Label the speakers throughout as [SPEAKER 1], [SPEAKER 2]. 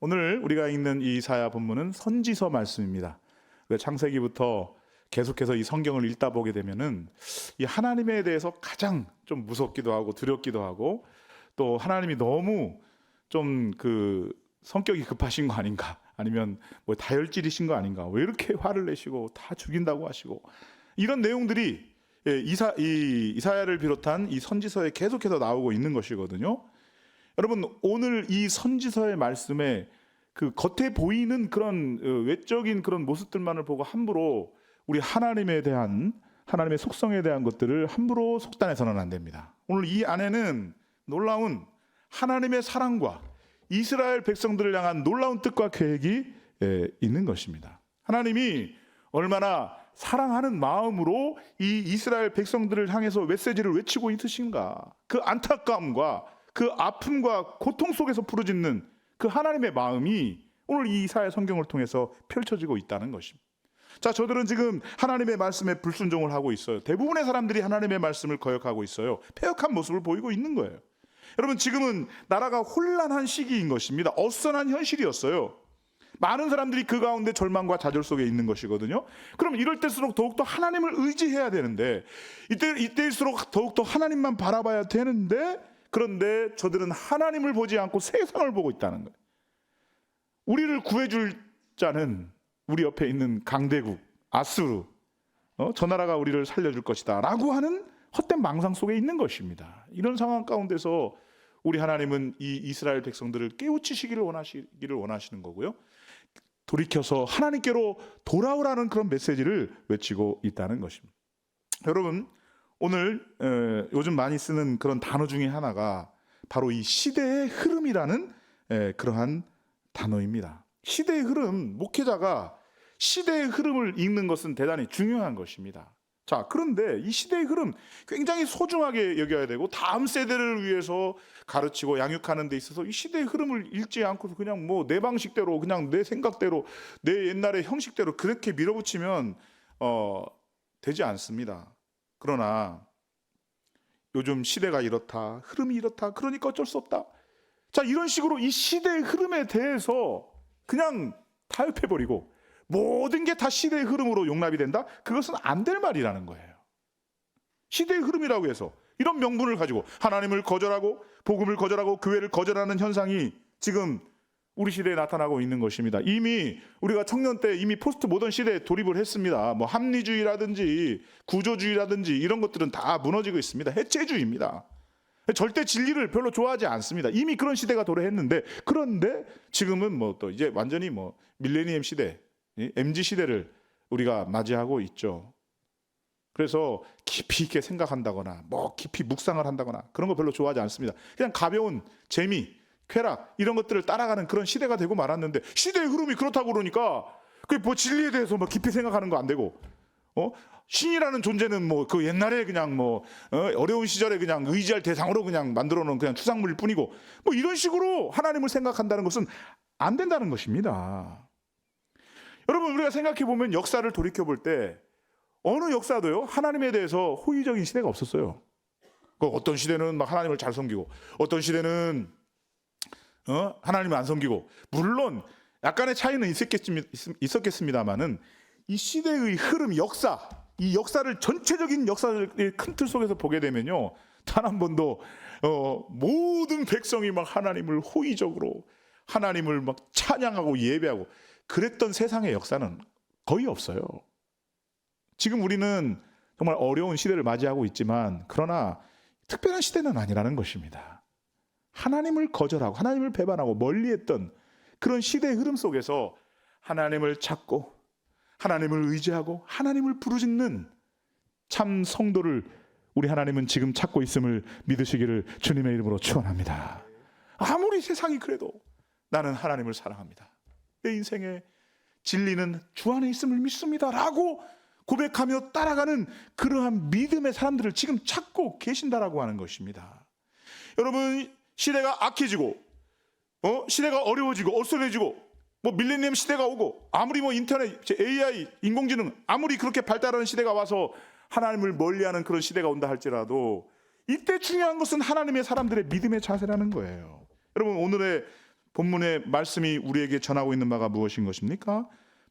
[SPEAKER 1] 오늘 우리가 읽는 이 이사야 본문은 선지서 말씀입니다. 창세기부터 계속해서 이 성경을 읽다 보게 되면은 이 하나님에 대해서 가장 좀 무섭기도 하고 두렵기도 하고, 또 하나님이 너무 좀 성격이 급하신 거 아닌가, 아니면 뭐 다혈질이신 거 아닌가, 왜 이렇게 화를 내시고 다 죽인다고 하시고, 이런 내용들이 이사야를 비롯한 이 선지서에 계속해서 나오고 있는 것이거든요. 여러분, 오늘 이 선지서의 말씀에 겉에 보이는 그런 외적인 그런 모습들만을 보고 함부로 우리 하나님에 대한, 하나님의 속성에 대한 것들을 함부로 속단해서는 안 됩니다. 오늘 이 안에는 놀라운 하나님의 사랑과 이스라엘 백성들을 향한 놀라운 뜻과 계획이 있는 것입니다. 하나님이 얼마나 사랑하는 마음으로 이 이스라엘 백성들을 향해서 메시지를 외치고 있으신가, 그 안타까움과 그 아픔과 고통 속에서 부르짖는 그 하나님의 마음이 오늘 이 이사야 성경을 통해서 펼쳐지고 있다는 것입니다. 자, 저들은 지금 하나님의 말씀에 불순종을 하고 있어요. 대부분의 사람들이 하나님의 말씀을 거역하고 있어요. 패역한 모습을 보이고 있는 거예요. 여러분, 지금은 나라가 혼란한 시기인 것입니다. 어수선한 현실이었어요. 많은 사람들이 그 가운데 절망과 좌절 속에 있는 것이거든요. 그럼 이럴 때일수록 더욱더 하나님을 의지해야 되는데, 이때일수록 더욱더 하나님만 바라봐야 되는데, 그런데 저들은 하나님을 보지 않고 세상을 보고 있다는 거예요. 우리를 구해줄 자는 우리 옆에 있는 강대국 아수르, 저 나라가 우리를 살려줄 것이다 라고 하는 헛된 망상 속에 있는 것입니다. 이런 상황 가운데서 우리 하나님은 이 이스라엘 백성들을 깨우치시기를 원하시는 거고요, 돌이켜서 하나님께로 돌아오라는 그런 메시지를 외치고 있다는 것입니다. 여러분, 오늘 요즘 많이 쓰는 그런 단어 중에 하나가 바로 이 시대의 흐름이라는 그러한 단어입니다. 시대의 흐름, 목회자가 시대의 흐름을 읽는 것은 대단히 중요한 것입니다. 자, 그런데 이 시대의 흐름 굉장히 소중하게 여겨야 되고, 다음 세대를 위해서 가르치고 양육하는 데 있어서 이 시대의 흐름을 읽지 않고서 그냥 뭐 내 방식대로, 그냥 내 생각대로, 내 옛날의 형식대로 그렇게 밀어붙이면 되지 않습니다. 그러나 요즘 시대가 이렇다, 흐름이 이렇다, 그러니까 어쩔 수 없다, 자, 이런 식으로 이 시대의 흐름에 대해서 그냥 타협해버리고 모든 게 다 시대의 흐름으로 용납이 된다? 그것은 안 될 말이라는 거예요. 시대의 흐름이라고 해서 이런 명분을 가지고 하나님을 거절하고 복음을 거절하고 교회를 거절하는 현상이 지금 우리 시대에 나타나고 있는 것입니다. 이미 우리가 청년 때 이미 포스트 모던 시대에 돌입을 했습니다. 뭐 합리주의라든지 구조주의라든지 이런 것들은 다 무너지고 있습니다. 해체주의입니다. 절대 진리를 별로 좋아하지 않습니다. 이미 그런 시대가 도래했는데, 그런데 지금은 뭐 또 이제 완전히 뭐 밀레니엄 시대, MZ 시대를 우리가 맞이하고 있죠. 그래서 깊이 있게 생각한다거나 뭐 깊이 묵상을 한다거나 그런 거 별로 좋아하지 않습니다. 그냥 가벼운 재미, 쾌락 이런 것들을 따라가는 그런 시대가 되고 말았는데, 시대의 흐름이 그렇다고 그러니까 그 뭐 진리에 대해서 뭐 깊이 생각하는 거 안 되고, 신이라는 존재는 뭐 그 옛날에 그냥 뭐 어려운 시절에 그냥 의지할 대상으로 그냥 만들어 놓은 그냥 추상물일 뿐이고, 뭐 이런 식으로 하나님을 생각한다는 것은 안 된다는 것입니다. 여러분, 우리가 생각해 보면 역사를 돌이켜 볼 때 어느 역사도요 하나님에 대해서 호의적인 시대가 없었어요. 어떤 시대는 막 하나님을 잘 섬기고, 어떤 시대는 하나님을 안 섬기고, 물론 약간의 차이는 있었겠습니다만은 이 시대의 흐름, 역사, 이 역사를 전체적인 역사의 큰 틀 속에서 보게 되면요, 단 한 번도 모든 백성이 막 하나님을 호의적으로, 하나님을 막 찬양하고 예배하고 그랬던 세상의 역사는 거의 없어요. 지금 우리는 정말 어려운 시대를 맞이하고 있지만, 그러나 특별한 시대는 아니라는 것입니다. 하나님을 거절하고 하나님을 배반하고 멀리했던 그런 시대의 흐름 속에서 하나님을 찾고 하나님을 의지하고 하나님을 부르짖는 참 성도를 우리 하나님은 지금 찾고 있음을 믿으시기를 주님의 이름으로 축원합니다. 아무리 세상이 그래도 나는 하나님을 사랑합니다, 내 인생의 진리는 주 안에 있음을 믿습니다 라고 고백하며 따라가는 그러한 믿음의 사람들을 지금 찾고 계신다라고 하는 것입니다. 여러분, 시대가 악해지고 시대가 어려워지고 어수선해지고, 뭐 밀레니엄 시대가 오고, 아무리 뭐 인터넷, AI, 인공지능 아무리 그렇게 발달하는 시대가 와서 하나님을 멀리하는 그런 시대가 온다 할지라도, 이때 중요한 것은 하나님의 사람들의 믿음의 자세라는 거예요. 여러분, 오늘의 본문의 말씀이 우리에게 전하고 있는 바가 무엇인 것입니까?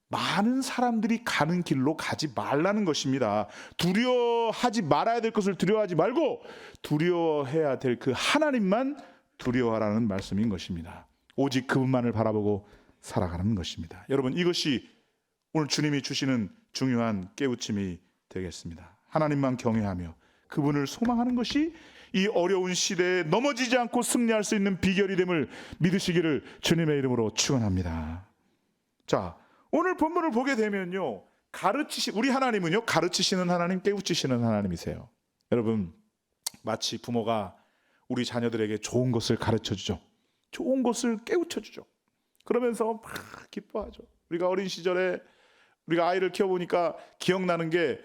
[SPEAKER 1] 많은 사람들이 가는 길로 가지 말라는 것입니다. 두려워하지 말아야 될 것을 두려워하지 말고 두려워해야 될 그 하나님만 두려워하라는 말씀인 것입니다. 오직 그분만을 바라보고 살아가는 것입니다. 여러분, 이것이 오늘 주님이 주시는 중요한 깨우침이 되겠습니다. 하나님만 경외하며 그분을 소망하는 것이 이 어려운 시대에 넘어지지 않고 승리할 수 있는 비결이 됨을 믿으시기를 주님의 이름으로 축원합니다. 자, 오늘 본문을 보게 되면요, 우리 하나님은요, 가르치시는 하나님, 깨우치시는 하나님이세요. 여러분, 마치 부모가 우리 자녀들에게 좋은 것을 가르쳐 주죠. 좋은 것을 깨우쳐 주죠. 그러면서 막 기뻐하죠. 우리가 어린 시절에 우리가 아이를 키워보니까 기억나는 게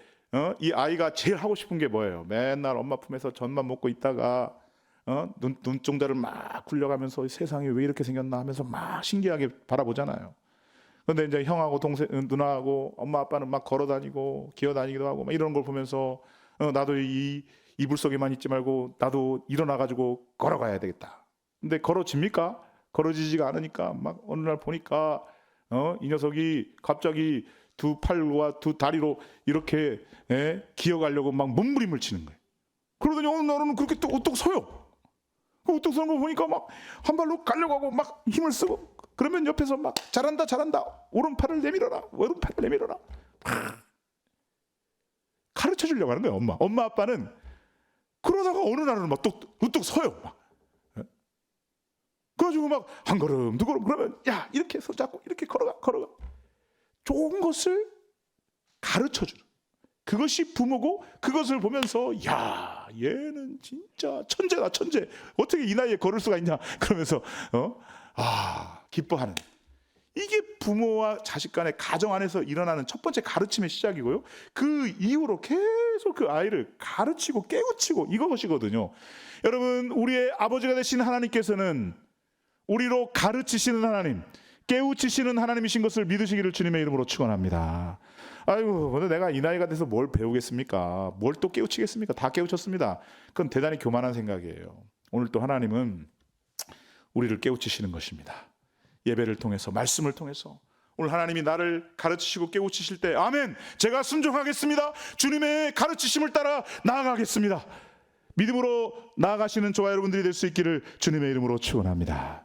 [SPEAKER 1] 이 아이가 제일 하고 싶은 게 뭐예요? 맨날 엄마 품에서 젖만 먹고 있다가 눈동자를 막 굴려가면서 세상이 왜 이렇게 생겼나 하면서 막 신기하게 바라보잖아요. 그런데 이제 형하고 동생, 누나하고 엄마 아빠는 막 걸어다니고 기어다니기도 하고 막 이런 걸 보면서 나도 이 이불 속에만 있지 말고 나도 일어나가지고 걸어가야 되겠다. 근데 걸어집니까? 걸어지지가 않으니까 막 어느 날 보니까 이 녀석이 갑자기 두 팔과 두 다리로 이렇게 기어가려고 막 몸부림을 치는 거예요. 그러더니 어느 날은 그렇게 또 우뚝 서요. 우뚝 서는 거 보니까 막 한 발로 가려고 하고 막 힘을 쓰고, 그러면 옆에서 막 잘한다 오른팔을 내밀어라, 왼팔을 내밀어라, 가르쳐 주려고 하는 거예요. 엄마 아빠는. 그러다가 어느 날은 막 또 우뚝 서요. 막 그래가지고 막 한 걸음 두 걸음, 그러면 야 이렇게 해서 자꾸 이렇게 걸어가. 좋은 것을 가르쳐 주는, 그것이 부모고, 그것을 보면서 야 얘는 진짜 천재다, 천재. 어떻게 이 나이에 걸을 수가 있냐, 그러면서 기뻐하는, 이게 부모와 자식 간의 가정 안에서 일어나는 첫 번째 가르침의 시작이고요. 그 이후로 계속 그 아이를 가르치고 깨우치고 이것이거든요. 여러분, 우리의 아버지가 되신 하나님께서는 우리로 가르치시는 하나님, 깨우치시는 하나님이신 것을 믿으시기를 주님의 이름으로 축원합니다. 아이고, 근데 내가 이 나이가 돼서 뭘 배우겠습니까? 뭘 또 깨우치겠습니까? 다 깨우쳤습니다. 그건 대단히 교만한 생각이에요. 오늘 또 하나님은 우리를 깨우치시는 것입니다. 예배를 통해서, 말씀을 통해서 오늘 하나님이 나를 가르치시고 깨우치실 때, 아멘, 제가 순종하겠습니다. 주님의 가르치심을 따라 나아가겠습니다. 믿음으로 나아가시는 저와 여러분들이 될 수 있기를 주님의 이름으로 축원합니다.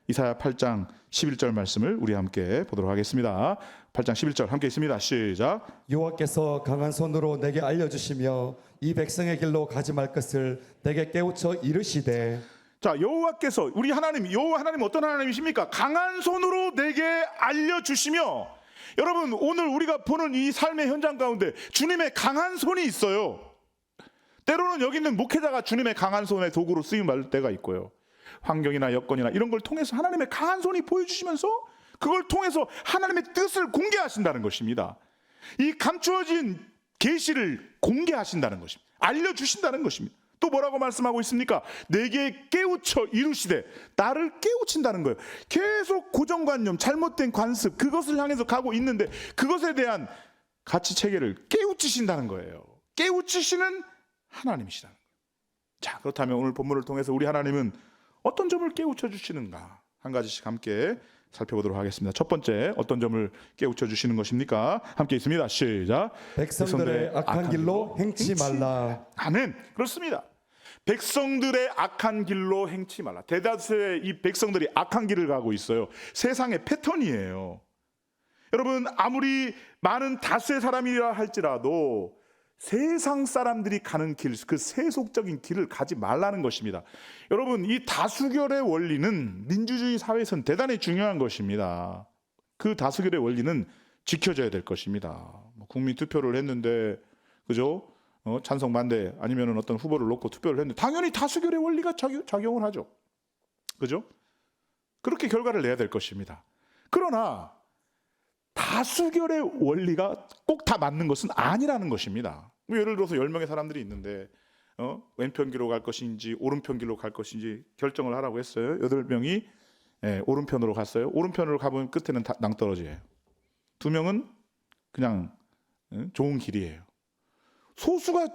[SPEAKER 1] 이사야 8장 11절 말씀을 우리 함께 보도록 하겠습니다. 8장 11절 함께 있습니다. 시작.
[SPEAKER 2] 여호와께서 강한 손으로 내게 알려주시며 이 백성의 길로 가지 말 것을 내게 깨우쳐 이르시되.
[SPEAKER 1] 자, 여호와께서, 우리 하나님, 여호와 하나님 어떤 하나님이십니까? 강한 손으로 내게 알려주시며. 여러분, 오늘 우리가 보는 이 삶의 현장 가운데 주님의 강한 손이 있어요. 때로는 여기 있는 목회자가 주님의 강한 손의 도구로 쓰임받을 때가 있고요. 환경이나 여건이나 이런 걸 통해서 하나님의 강한 손이 보여주시면서 그걸 통해서 하나님의 뜻을 공개하신다는 것입니다. 이 감추어진 계시를 공개하신다는 것입니다. 알려주신다는 것입니다. 또 뭐라고 말씀하고 있습니까? 내게 깨우쳐 이루시되, 나를 깨우친다는 거예요. 계속 고정관념, 잘못된 관습, 그것을 향해서 가고 있는데 그것에 대한 가치 체계를 깨우치신다는 거예요. 깨우치시는 하나님이시라는 거예요. 자, 그렇다면 오늘 본문을 통해서 우리 하나님은 어떤 점을 깨우쳐 주시는가, 한 가지씩 함께 살펴보도록 하겠습니다. 첫 번째, 어떤 점을 깨우쳐 주시는 것입니까? 함께 있습니다. 시작.
[SPEAKER 2] 백성들의 악한 길로 행치 말라.
[SPEAKER 1] 아멘. 그렇습니다. 백성들의 악한 길로 행치 말라. 대다수의 이 백성들이 악한 길을 가고 있어요. 세상의 패턴이에요. 여러분, 아무리 많은 다수의 사람이라 할지라도 세상 사람들이 가는 길, 그 세속적인 길을 가지 말라는 것입니다. 여러분, 이 다수결의 원리는 민주주의 사회에서는 대단히 중요한 것입니다. 그 다수결의 원리는 지켜져야 될 것입니다. 국민 투표를 했는데, 그죠? 찬성 반대 아니면 어떤 후보를 놓고 투표를 했는데 당연히 다수결의 원리가 작용을 하죠. 그죠? 그렇게 결과를 내야 될 것입니다. 그러나 다수결의 원리가 꼭 다 맞는 것은 아니라는 것입니다. 예를 들어서 10명의 사람들이 있는데 왼편 길로 갈 것인지 오른편 길로 갈 것인지 결정을 하라고 했어요. 8명이 오른편으로 갔어요. 오른편으로 가보면 끝에는 낭떠러지예요. 2명은 그냥 좋은 길이에요. 소수가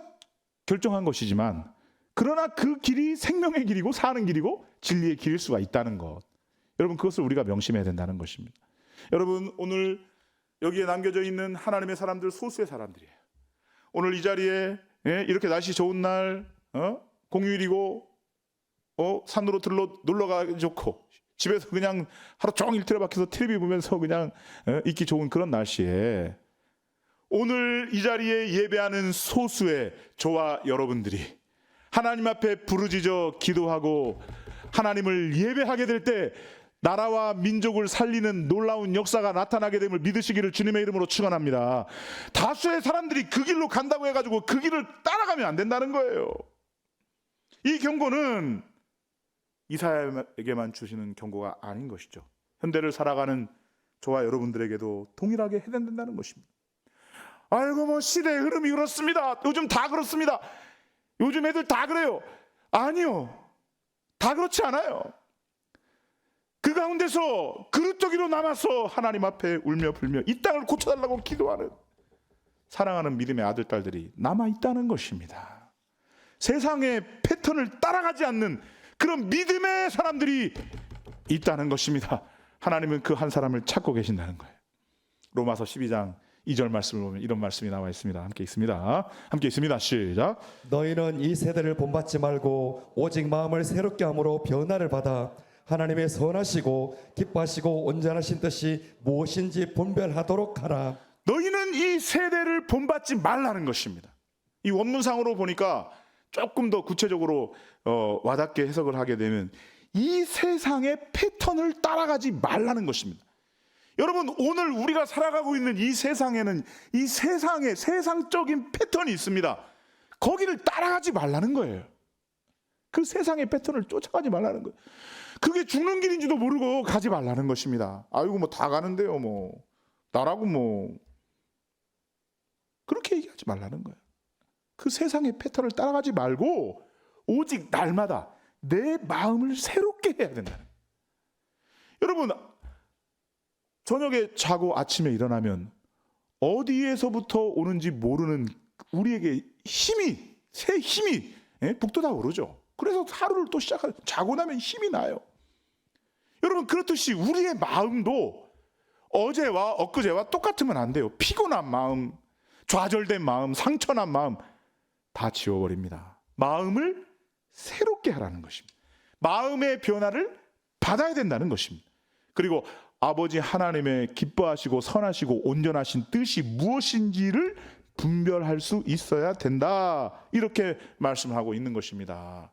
[SPEAKER 1] 결정한 것이지만, 그러나 그 길이 생명의 길이고 사는 길이고 진리의 길일 수가 있다는 것. 여러분 그것을 우리가 명심해야 된다는 것입니다. 여러분 오늘 여기에 남겨져 있는 하나님의 사람들 소수의 사람들이에요. 오늘 이 자리에 이렇게 날씨 좋은 날 공휴일이고 산으로 놀러 가기 좋고 집에서 그냥 하루 종일 틀어박혀서 텔레비 보면서 그냥 있기 좋은 그런 날씨에 오늘 이 자리에 예배하는 소수의 저와 여러분들이 하나님 앞에 부르짖어 기도하고 하나님을 예배하게 될 때 나라와 민족을 살리는 놀라운 역사가 나타나게 됨을 믿으시기를 주님의 이름으로 축원합니다. 다수의 사람들이 그 길로 간다고 해가지고 그 길을 따라가면 안 된다는 거예요. 이 경고는 이사야에게만 주시는 경고가 아닌 것이죠. 현대를 살아가는 저와 여러분들에게도 동일하게 해당된다는 것입니다. 아이고 뭐 시대의 흐름이 그렇습니다. 요즘 다 그렇습니다. 요즘 애들 다 그래요. 아니요, 다 그렇지 않아요. 그 가운데서 그릇더기로 남아서 하나님 앞에 울며 불며 이 땅을 고쳐달라고 기도하는 사랑하는 믿음의 아들 딸들이 남아있다는 것입니다. 세상의 패턴을 따라가지 않는 그런 믿음의 사람들이 있다는 것입니다. 하나님은 그 한 사람을 찾고 계신다는 거예요. 로마서 12장 2절 말씀을 보면 이런 말씀이 나와 있습니다. 함께 있습니다. 함께 있습니다. 시작.
[SPEAKER 2] 너희는 이 세대를 본받지 말고 오직 마음을 새롭게 함으로 변화를 받아 하나님의 선하시고 기뻐하시고 온전하신 뜻이 무엇인지 분별하도록 하라.
[SPEAKER 1] 너희는 이 세대를 본받지 말라는 것입니다. 이 원문상으로 보니까 조금 더 구체적으로 와닿게 해석을 하게 되면 이 세상의 패턴을 따라가지 말라는 것입니다. 여러분 오늘 우리가 살아가고 있는 이 세상에는 이 세상에 세상적인 패턴이 있습니다. 거기를 따라가지 말라는 거예요. 그 세상의 패턴을 쫓아가지 말라는 거예요. 그게 죽는 길인지도 모르고 가지 말라는 것입니다. 아이고 뭐 다 가는데요 뭐 나라고 뭐 그렇게 얘기하지 말라는 거예요. 그 세상의 패턴을 따라가지 말고 오직 날마다 내 마음을 새롭게 해야 된다는 거예요. 여러분 저녁에 자고 아침에 일어나면 어디에서부터 오는지 모르는 우리에게 새 힘이 북돋아 오르죠. 그래서 하루를 또 자고 나면 힘이 나요. 여러분 그렇듯이 우리의 마음도 어제와 엊그제와 똑같으면 안 돼요. 피곤한 마음, 좌절된 마음, 상처난 마음 다 지워버립니다. 마음을 새롭게 하라는 것입니다. 마음의 변화를 받아야 된다는 것입니다. 그리고 아버지 하나님의 기뻐하시고 선하시고 온전하신 뜻이 무엇인지를 분별할 수 있어야 된다. 이렇게 말씀하고 있는 것입니다.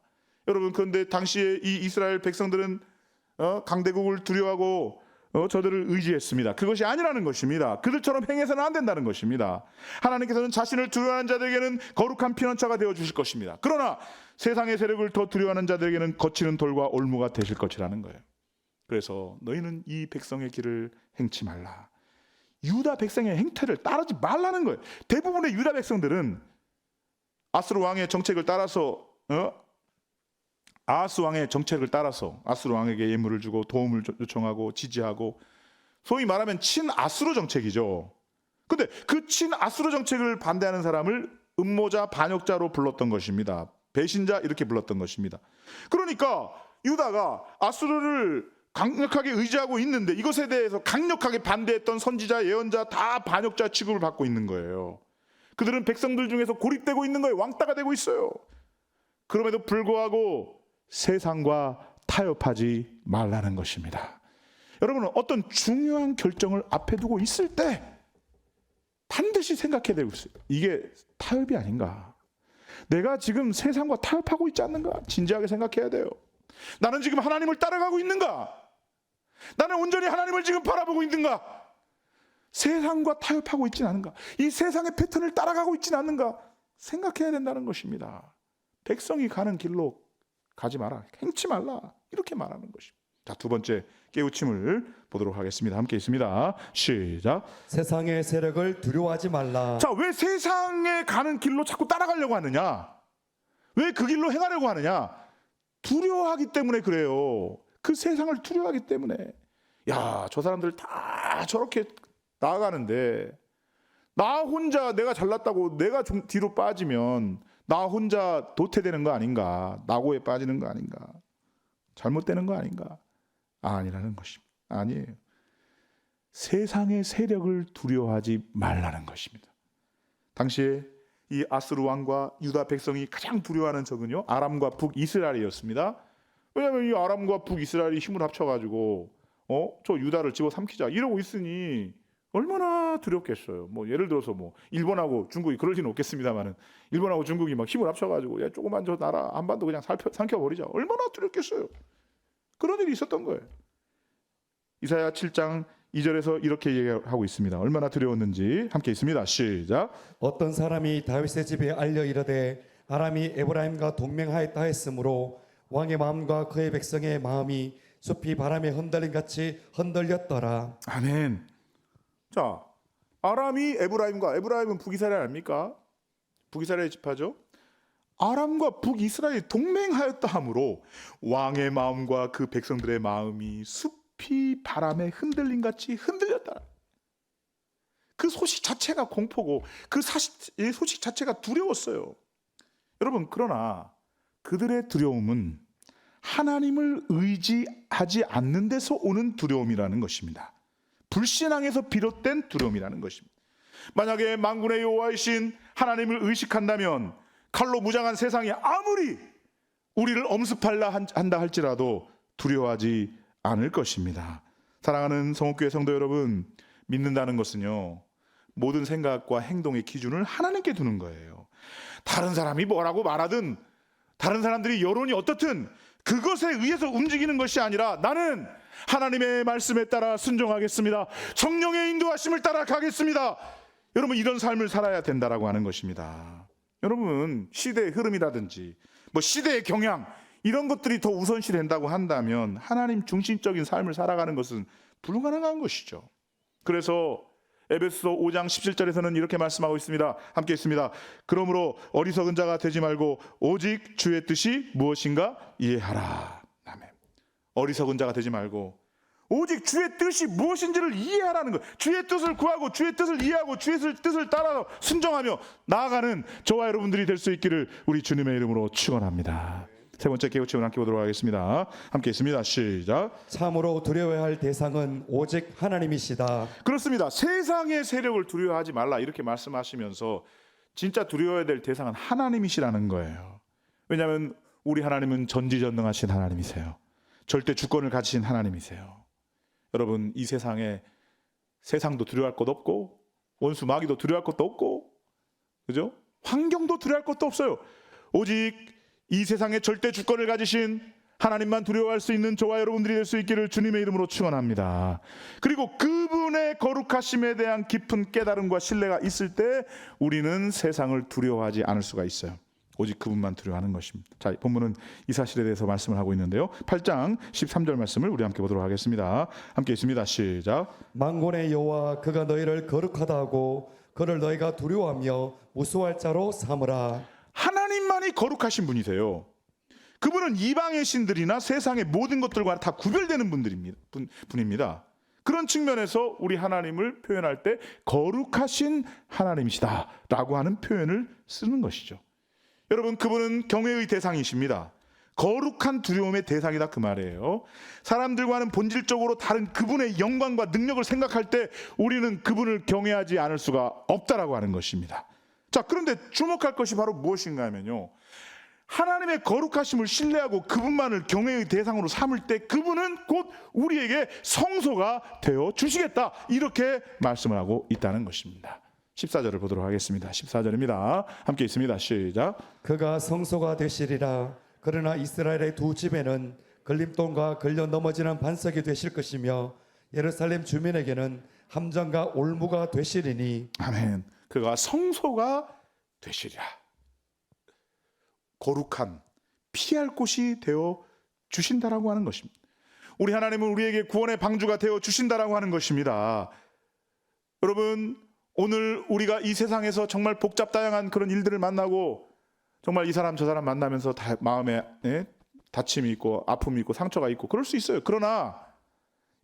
[SPEAKER 1] 여러분 그런데 당시에 이 이스라엘 백성들은 강대국을 두려워하고 저들을 의지했습니다. 그것이 아니라는 것입니다. 그들처럼 행해서는 안 된다는 것입니다. 하나님께서는 자신을 두려워하는 자들에게는 거룩한 피난처가 되어 주실 것입니다. 그러나 세상의 세력을 더 두려워하는 자들에게는 거치는 돌과 올무가 되실 것이라는 거예요. 그래서 너희는 이 백성의 길을 행치 말라. 유다 백성의 행태를 따르지 말라는 거예요. 대부분의 유다 백성들은 아스루 왕의 정책을 따라서 아하스 왕의 정책을 따라서 아스루 왕에게 예물을 주고 도움을 요청하고 지지하고 소위 말하면 친아스루 정책이죠. 근데 그 친아스루 정책을 반대하는 사람을 음모자 반역자로 불렀던 것입니다. 배신자 이렇게 불렀던 것입니다. 그러니까 유다가 아스루를 강력하게 의지하고 있는데 이것에 대해서 강력하게 반대했던 선지자, 예언자 다 반역자 취급을 받고 있는 거예요. 그들은 백성들 중에서 고립되고 있는 거예요. 왕따가 되고 있어요. 그럼에도 불구하고 세상과 타협하지 말라는 것입니다. 여러분은 어떤 중요한 결정을 앞에 두고 있을 때 반드시 생각해야 되고 있어요. 이게 타협이 아닌가? 내가 지금 세상과 타협하고 있지 않는가? 진지하게 생각해야 돼요. 나는 지금 하나님을 따라가고 있는가? 나는 온전히 하나님을 지금 바라보고 있는가? 세상과 타협하고 있지는 않은가? 이 세상의 패턴을 따라가고 있지는 않는가? 생각해야 된다는 것입니다. 백성이 가는 길로 가지 마라, 행치 말라 이렇게 말하는 것입니다. 자, 두 번째 깨우침을 보도록 하겠습니다. 함께 있습니다. 시작.
[SPEAKER 2] 세상의 세력을 두려워하지 말라.
[SPEAKER 1] 자, 왜 세상에 가는 길로 자꾸 따라가려고 하느냐? 왜 그 길로 행하려고 하느냐? 두려워하기 때문에 그래요. 그 세상을 두려워하기 때문에. 야, 저 사람들 다 저렇게 나아가는데 나 혼자 내가 잘났다고 내가 좀 뒤로 빠지면 나 혼자 도태되는 거 아닌가? 낙오에 빠지는 거 아닌가? 잘못되는 거 아닌가? 아니라는 것입니다. 아니에요. 세상의 세력을 두려워하지 말라는 것입니다. 당시에 이 아스루 왕과 유다 백성이 가장 두려워하는 적은요, 아람과 북이스라엘이었습니다. 왜냐하면 이 아람과 북이스라엘이 힘을 합쳐가지고 저 유다를 집어삼키자 이러고 있으니 얼마나 두렵겠어요. 뭐 예를 들어서 뭐 일본하고 중국이 그럴 리는 없겠습니다만은 일본하고 중국이 막 힘을 합쳐가지고 야 조그만 저 나라 한반도 그냥 삼켜버리자. 얼마나 두렵겠어요. 그런 일이 있었던 거예요. 이사야 7장 2절에서 이렇게 얘기하고 있습니다. 얼마나 두려웠는지 함께 있습니다. 시작.
[SPEAKER 2] 어떤 사람이 다윗의 집에 알려 이르되 아람이 에브라임과 동맹하였다 했으므로 왕의 마음과 그의 백성의 마음이 숲이 바람에 흔들림 같이 흔들렸더라.
[SPEAKER 1] 아멘. 자, 아람이 에브라임은 북이스라엘 아닙니까? 북이스라엘 지파죠. 아람과 북이스라엘이 동맹하였다 하므로 왕의 마음과 그 백성들의 마음이 숲이 바람에 흔들림 같이 흔들렸다. 그 소식 자체가 공포고 그 소식 자체가 두려웠어요. 여러분, 그러나 그들의 두려움은 하나님을 의지하지 않는 데서 오는 두려움이라는 것입니다. 불신앙에서 비롯된 두려움이라는 것입니다. 만약에 만군의 여호와이신 하나님을 의식한다면 칼로 무장한 세상이 아무리 우리를 엄습하려 한다 할지라도 두려워하지 않을 것입니다. 사랑하는 성옥교회 성도 여러분, 믿는다는 것은요, 모든 생각과 행동의 기준을 하나님께 두는 거예요. 다른 사람이 뭐라고 말하든 다른 사람들이 여론이 어떻든 그것에 의해서 움직이는 것이 아니라 나는 하나님의 말씀에 따라 순종하겠습니다. 성령의 인도하심을 따라 가겠습니다. 여러분, 이런 삶을 살아야 된다라고 하는 것입니다. 여러분, 시대의 흐름이라든지 뭐 시대의 경향 이런 것들이 더 우선시 된다고 한다면 하나님 중심적인 삶을 살아가는 것은 불가능한 것이죠. 그래서 에베소서 5장 17절에서는 이렇게 말씀하고 있습니다. 함께 있습니다. 그러므로 어리석은 자가 되지 말고 오직 주의 뜻이 무엇인가 이해하라. 아멘. 어리석은 자가 되지 말고 오직 주의 뜻이 무엇인지를 이해하라는 것. 주의 뜻을 구하고 주의 뜻을 이해하고 주의 뜻을 따라 순종하며 나아가는 저와 여러분들이 될 수 있기를 우리 주님의 이름으로 축원합니다. 세 번째 깨우침을 함께 보도록 하겠습니다. 함께 있습니다. 시작.
[SPEAKER 2] 참으로 두려워야 할 대상은 오직 하나님이시다.
[SPEAKER 1] 그렇습니다. 세상의 세력을 두려워하지 말라 이렇게 말씀하시면서 진짜 두려워야 될 대상은 하나님이시라는 거예요. 왜냐하면 우리 하나님은 전지전능하신 하나님이세요. 절대 주권을 가지신 하나님이세요. 여러분, 이 세상에 세상도 두려워할 것 없고 원수 마귀도 두려워할 것도 없고, 그죠? 환경도 두려워할 것도 없어요. 오직 이 세상에 절대 주권을 가지신 하나님만 두려워할 수 있는 저와 여러분들이 될 수 있기를 주님의 이름으로 축원합니다. 그리고 그분의 거룩하심에 대한 깊은 깨달음과 신뢰가 있을 때 우리는 세상을 두려워하지 않을 수가 있어요. 오직 그분만 두려워하는 것입니다. 자, 본문은 이 사실에 대해서 말씀을 하고 있는데요. 8장 13절 말씀을 우리 함께 보도록 하겠습니다. 함께 있습니다. 시작.
[SPEAKER 2] 만군의 여호와 그가 너희를 거룩하다 하고 그를 너희가 두려워하며 무수할 자로 삼으라.
[SPEAKER 1] 하나님만이 거룩하신 분이세요. 그분은 이방의 신들이나 세상의 모든 것들과 다 구별되는 분입니다. 그런 측면에서 우리 하나님을 표현할 때 거룩하신 하나님이시다라고 하는 표현을 쓰는 것이죠. 여러분, 그분은 경외의 대상이십니다. 거룩한 두려움의 대상이다 그 말이에요. 사람들과는 본질적으로 다른 그분의 영광과 능력을 생각할 때 우리는 그분을 경외하지 않을 수가 없다라고 하는 것입니다. 자, 그런데 주목할 것이 바로 무엇인가 하면요, 하나님의 거룩하심을 신뢰하고 그분만을 경외의 대상으로 삼을 때 그분은 곧 우리에게 성소가 되어 주시겠다 이렇게 말씀을 하고 있다는 것입니다. 14절을 보도록 하겠습니다. 14절입니다. 함께 있습니다. 시작.
[SPEAKER 2] 그가 성소가 되시리라. 그러나 이스라엘의 두 집에는 걸림돌과 걸려 넘어지는 반석이 되실 것이며 예루살렘 주민에게는 함정과 올무가 되시리니.
[SPEAKER 1] 아멘. 그가 성소가 되시리라. 거룩한 피할 곳이 되어 주신다라고 하는 것입니다. 우리 하나님은 우리에게 구원의 방주가 되어 주신다라고 하는 것입니다. 여러분, 오늘 우리가 이 세상에서 정말 복잡다양한 그런 일들을 만나고 정말 이 사람 저 사람 만나면서 마음에 다침이 있고 아픔이 있고 상처가 있고 그럴 수 있어요. 그러나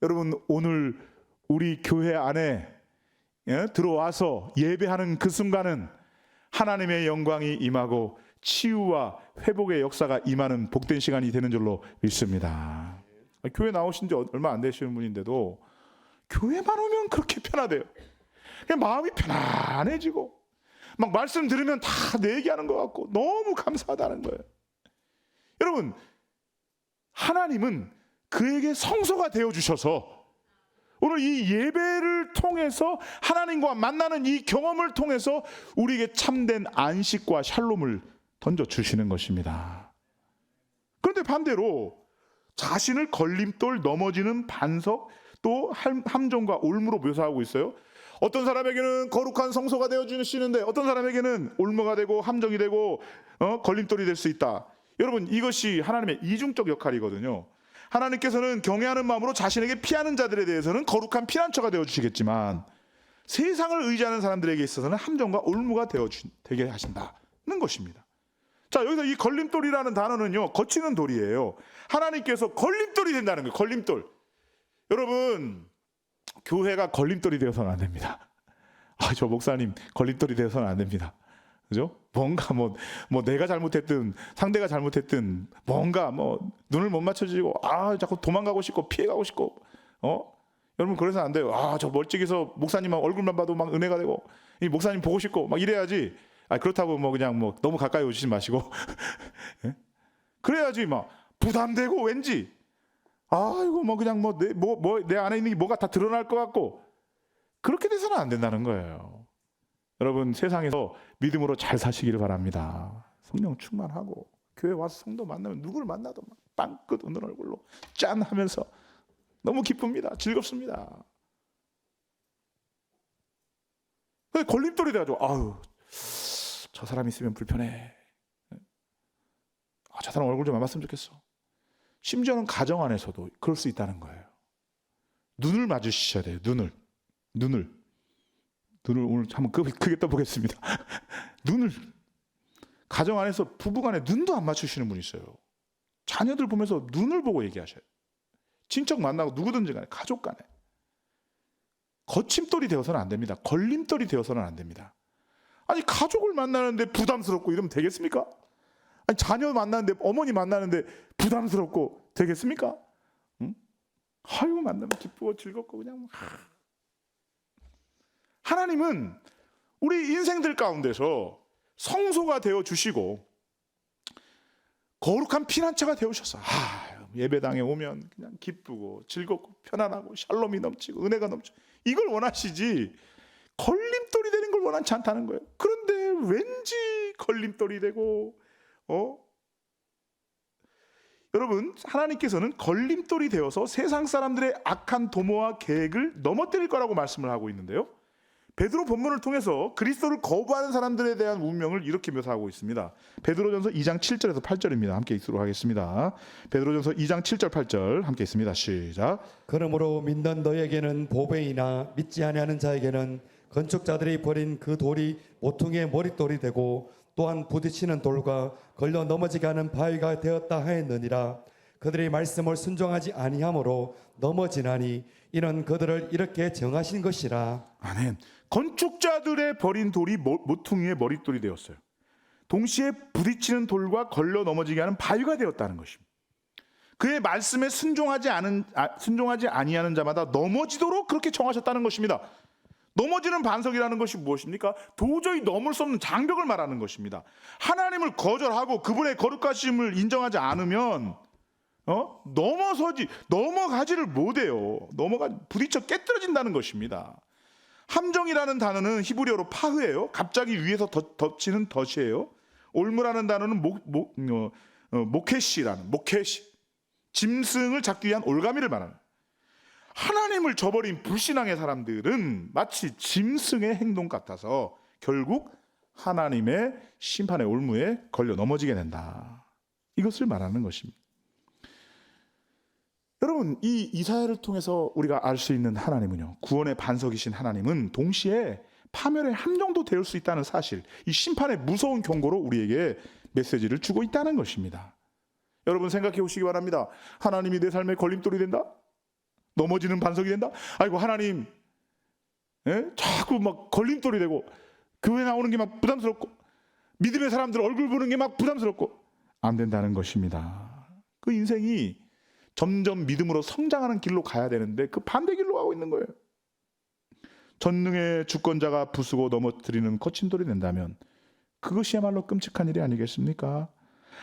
[SPEAKER 1] 여러분, 오늘 우리 교회 안에 들어와서 예배하는 그 순간은 하나님의 영광이 임하고 치유와 회복의 역사가 임하는 복된 시간이 되는 줄로 믿습니다. 교회 나오신 지 얼마 안 되시는 분인데도 교회만 오면 그렇게 편하대요. 그냥 마음이 편안해지고 막 말씀 들으면 다 내 얘기하는 것 같고 너무 감사하다는 거예요. 여러분, 하나님은 그에게 성소가 되어주셔서 오늘 이 예배를 통해서 하나님과 만나는 이 경험을 통해서 우리에게 참된 안식과 샬롬을 던져주시는 것입니다. 그런데 반대로 자신을 걸림돌, 넘어지는 반석, 또 함정과 올무로 묘사하고 있어요. 어떤 사람에게는 거룩한 성소가 되어주시는데 어떤 사람에게는 올무가 되고 함정이 되고 걸림돌이 될 수 있다. 여러분, 이것이 하나님의 이중적 역할이거든요. 하나님께서는 경외하는 마음으로 자신에게 피하는 자들에 대해서는 거룩한 피난처가 되어주시겠지만 세상을 의지하는 사람들에게 있어서는 함정과 올무가 되게 하신다는 것입니다. 자, 여기서 이 걸림돌이라는 단어는요, 거치는 돌이에요. 하나님께서 걸림돌이 된다는 거예요. 걸림돌. 여러분, 교회가 걸림돌이 되어서는 안 됩니다. 저 목사님 걸림돌이 되어서는 안 됩니다. 그죠? 뭔가 뭐 내가 잘못했든 상대가 잘못했든 뭔가 눈을 못 맞춰지고 자꾸 도망가고 싶고 피해가고 싶고 여러분, 그래서 안 돼요. 저 멀찍이서 목사님 얼굴만 봐도 막 은혜가 되고 이 목사님 보고 싶고 막 이래야지. 그렇다고 그냥 너무 가까이 오시지 마시고 예? 그래야지 막 부담되고 왠지 이거 그냥 내 안에 있는 게 뭐가 다 드러날 것 같고 그렇게 돼서는 안 된다는 거예요. 여러분, 세상에서 믿음으로 잘 사시기를 바랍니다. 성령 충만하고 교회 와서 성도 만나면 누구를 만나도 막 빵긋 웃는 얼굴로 짠 하면서 너무 기쁩니다. 즐겁습니다. 근데 걸림돌이 돼가지고 저 사람 있으면 불편해. 저 사람 얼굴 좀 안 봤으면 좋겠어. 심지어는 가정 안에서도 그럴 수 있다는 거예요. 눈을 마주치셔야 돼요. 눈을 오늘 한번 크게 떠보겠습니다. 눈을, 가정 안에서 부부간에 눈도 안 맞추시는 분이 있어요. 자녀들 보면서 눈을 보고 얘기하셔요. 친척 만나고 누구든지 간에, 가족 간에 거침돌이 되어서는 안 됩니다. 걸림돌이 되어서는 안 됩니다. 가족을 만나는데 부담스럽고 이러면 되겠습니까? 자녀 만나는데, 어머니 만나는데 부담스럽고 되겠습니까? 응? 만나면 기쁘고 즐겁고 그냥 하나님은 우리 인생들 가운데서 성소가 되어 주시고 거룩한 피난처가 되어 주셔서 예배당에 오면 그냥 기쁘고 즐겁고 편안하고 샬롬이 넘치고 은혜가 넘치고 이걸 원하시지 걸림돌이 되는 걸 원하지 않다는 거예요. 그런데 왠지 걸림돌이 되고 여러분, 하나님께서는 걸림돌이 되어서 세상 사람들의 악한 도모와 계획을 넘어뜨릴 거라고 말씀을 하고 있는데요, 베드로 본문을 통해서 그리스도를 거부하는 사람들에 대한 운명을 이렇게 묘사하고 있습니다. 베드로전서 2장 7절에서 8절입니다. 함께 읽도록 하겠습니다. 베드로전서 2장 7절 8절 함께 있습니다. 시작.
[SPEAKER 2] 그러므로 믿는 너에게는 보배이나 믿지 아니하는 자에게는 건축자들이 버린 그 돌이 모퉁이의 머릿돌이 되고 또한 부딪히는 돌과 걸려 넘어지게 하는 바위가 되었다 하였느니라. 그들이 말씀을 순종하지 아니하므로 넘어지나니 이는 그들을 이렇게 정하신 것이라.
[SPEAKER 1] 아멘. 건축자들의 버린 돌이 모퉁이의 머릿돌이 되었어요. 동시에 부딪히는 돌과 걸려 넘어지게 하는 바위가 되었다는 것입니다. 그의 말씀에 순종하지 아니하는 자마다 넘어지도록 그렇게 정하셨다는 것입니다. 넘어지는 반석이라는 것이 무엇입니까? 도저히 넘을 수 없는 장벽을 말하는 것입니다. 하나님을 거절하고 그분의 거룩하심을 인정하지 않으면 넘어가지를 못해요. 부딪혀 깨뜨려진다는 것입니다. 함정이라는 단어는 히브리어로 파흐예요. 갑자기 위에서 덮치는 덫이에요. 올무라는 단어는 모케시, 짐승을 잡기 위한 올가미를 말합니다. 하나님을 저버린 불신앙의 사람들은 마치 짐승의 행동 같아서 결국 하나님의 심판의 올무에 걸려 넘어지게 된다. 이것을 말하는 것입니다. 여러분, 이 이사야를 통해서 우리가 알 수 있는 하나님은요, 구원의 반석이신 하나님은 동시에 파멸의 함정도 되올 수 있다는 사실, 이 심판의 무서운 경고로 우리에게 메시지를 주고 있다는 것입니다. 여러분, 생각해 보시기 바랍니다. 하나님이 내 삶에 걸림돌이 된다? 넘어지는 반석이 된다? 아이고, 하나님 자꾸 막 걸림돌이 되고 교회 나오는 게 막 부담스럽고 믿음의 사람들 얼굴 보는 게 막 부담스럽고 안 된다는 것입니다. 그 인생이 점점 믿음으로 성장하는 길로 가야 되는데 그 반대 길로 가고 있는 거예요. 전능의 주권자가 부수고 넘어뜨리는 거친 돌이 된다면 그것이야말로 끔찍한 일이 아니겠습니까?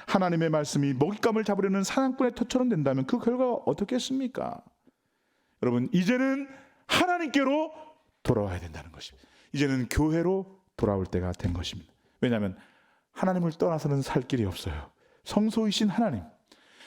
[SPEAKER 1] 하나님의 말씀이 먹잇감을 잡으려는 사냥꾼의 덫처럼 된다면 그 결과가 어떻겠습니까? 여러분, 이제는 하나님께로 돌아와야 된다는 것입니다. 이제는 교회로 돌아올 때가 된 것입니다. 왜냐하면 하나님을 떠나서는 살 길이 없어요. 성소이신 하나님,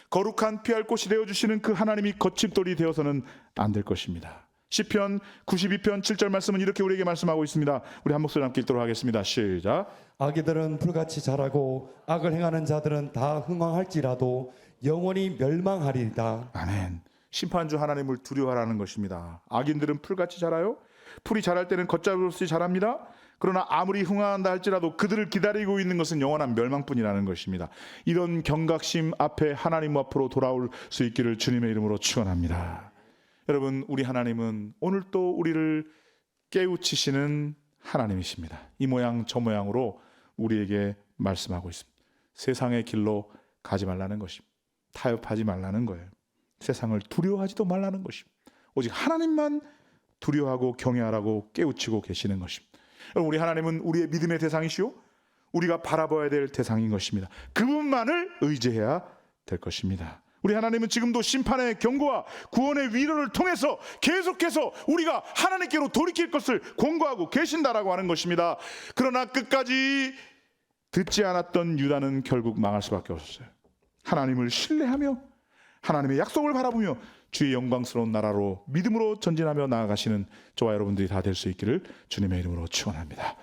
[SPEAKER 1] 거룩한 피할 곳이 되어주시는 그 하나님이 거침돌이 되어서는 안 될 것입니다. 시편 92편 7절 말씀은 이렇게 우리에게 말씀하고 있습니다. 우리 한 목소리 함께 읽도록 하겠습니다. 시작.
[SPEAKER 2] 악이들은 불같이 자라고 악을 행하는 자들은 다 흥왕할지라도 영원히 멸망하리이다.
[SPEAKER 1] 아멘. 심판주 하나님을 두려워하라는 것입니다. 악인들은 풀같이 자라요. 풀이 자랄 때는 걷잡을 수 없이 자랍니다. 그러나 아무리 흥황한다 할지라도 그들을 기다리고 있는 것은 영원한 멸망뿐이라는 것입니다. 이런 경각심 앞에 하나님 앞으로 돌아올 수 있기를 주님의 이름으로 축원합니다. 여러분, 우리 하나님은 오늘 또 우리를 깨우치시는 하나님이십니다. 이 모양 저 모양으로 우리에게 말씀하고 있습니다. 세상의 길로 가지 말라는 것입니다. 타협하지 말라는 거예요. 세상을 두려워하지도 말라는 것입니다. 오직 하나님만 두려워하고 경외하라고 깨우치고 계시는 것입니다. 여러분, 우리 하나님은 우리의 믿음의 대상이시오, 우리가 바라봐야 될 대상인 것입니다. 그분만을 의지해야 될 것입니다. 우리 하나님은 지금도 심판의 경고와 구원의 위로를 통해서 계속해서 우리가 하나님께로 돌이킬 것을 권고하고 계신다라고 하는 것입니다. 그러나 끝까지 듣지 않았던 유다는 결국 망할 수밖에 없었어요. 하나님을 신뢰하며 하나님의 약속을 바라보며 주의 영광스러운 나라로 믿음으로 전진하며 나아가시는 저와 여러분들이 다 될 수 있기를 주님의 이름으로 축원합니다.